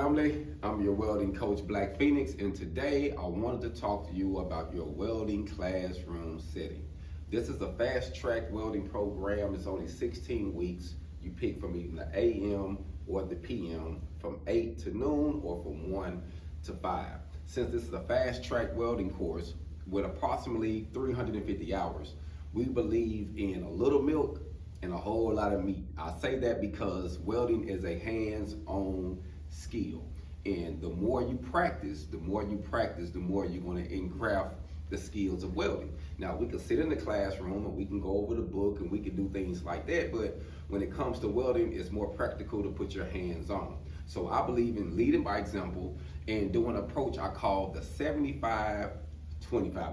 family. I'm your welding coach, Black Phoenix, and today I wanted to talk to you about your welding classroom setting. This is a fast-track welding program. It's only 16 weeks. You pick from either the AM or the PM, from 8 to noon or from 1 to 5. Since this is a fast-track welding course with approximately 350 hours, we believe in a little milk and a whole lot of meat. I say that because welding is a hands-on skill. And the more you practice, the more you're going to engraft the skills of welding. Now, we can sit in the classroom and we can go over the book and we can do things like that, but when it comes to welding, it's more practical to put your hands on. So I believe in leading by example and doing an approach I call the 75-25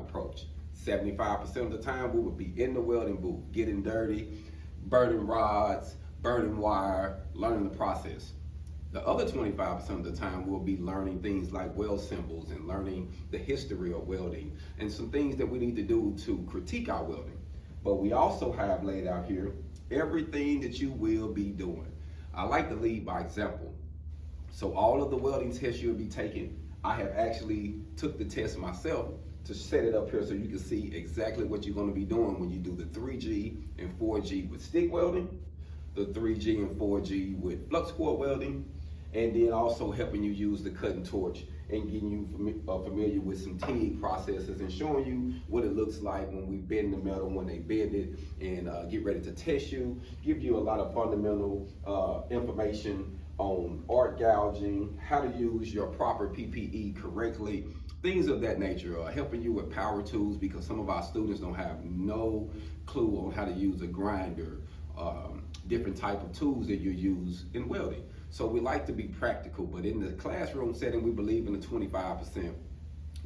approach. 75% of the time we would be in the welding booth, getting dirty, burning rods, burning wire, learning the process. The other 25% of the time we'll be learning things like weld symbols and learning the history of welding and some things that we need to do to critique our welding. But we also have laid out here everything that you will be doing. I like to lead by example. So all of the welding tests you'll be taking, I have actually took the test myself to set it up here so you can see exactly what you're going to be doing when you do the 3G and 4G with stick welding, the 3G and 4G with flux core welding, and then also helping you use the cutting torch and getting you familiar with some TIG processes and showing you what it looks like when we bend the metal, when they bend it, and get ready to test you, give you a lot of fundamental information on arc gouging, how to use your proper PPE correctly, things of that nature, helping you with power tools because some of our students don't have no clue on how to use a grinder, different type of tools that you use in welding. So we like to be practical, but in the classroom setting, we believe in the 25%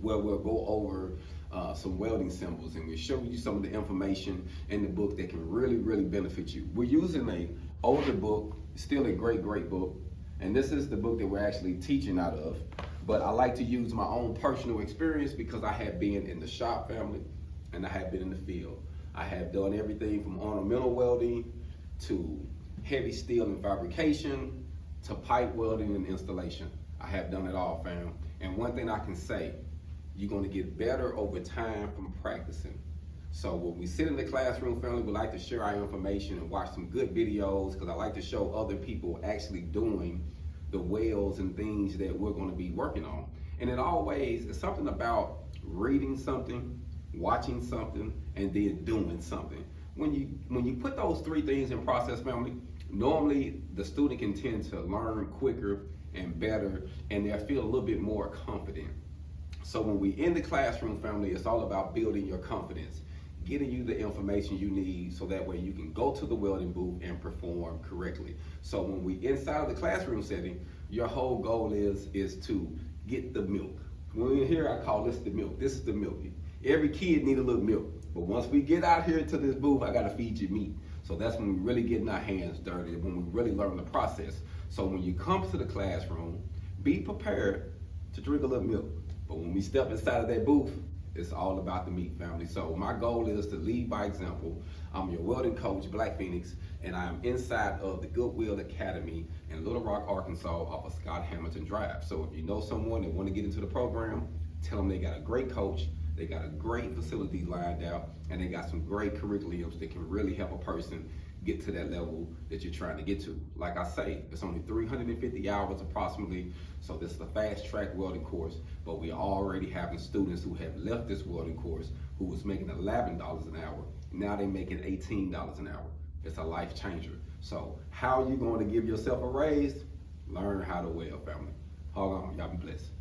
where we'll go over some welding symbols and we'll show you some of the information in the book that can really benefit you. We're using an older book, still a great book, and this is the book that we're actually teaching out of. But I like to use my own personal experience because I have been in the shop family and I have been in the field. I have done everything from ornamental welding to heavy steel and fabrication to pipe welding and installation. I have done it all, fam. And one thing I can say, you're gonna get better over time from practicing. So when we sit in the classroom, family, we like to share our information and watch some good videos because I like to show other people actually doing the welds and things that we're going to be working on. And it always is something about reading something, watching something, and then doing something. When you put those three things in process, family, normally the student can tend to learn quicker and better, and they'll feel a little bit more confident. So when we in the classroom, family, it's all about building your confidence, getting you the information you need so that way you can go to the welding booth and perform correctly. So when we inside of the classroom setting, your whole goal is to get the milk. When we're here, I call this the milk. This is the milk. Every kid need a little milk. But once we get out here to this booth, I gotta feed you meat. So that's when we really getting our hands dirty, when we really learn the process. So when you come to the classroom, be prepared to drink a little milk. But when we step inside of that booth, it's all about the meat, family. So my goal is to lead by example. I'm your welding coach, Black Phoenix, and I'm inside of the Goodwill Academy in Little Rock, Arkansas, off of Scott Hamilton Drive. So if you know someone that want to get into the program, tell them they got a great coach, they got a great facility lined out, and they got some great curriculums that can really help a person get to that level that you're trying to get to. Like I say, it's only 350 hours approximately, so this is a fast-track welding course, but we're already having students who have left this welding course who was making $11 an hour. Now they're making $18 an hour. It's a life changer. So how are you going to give yourself a raise? Learn how to weld, family. Hold on, y'all be blessed.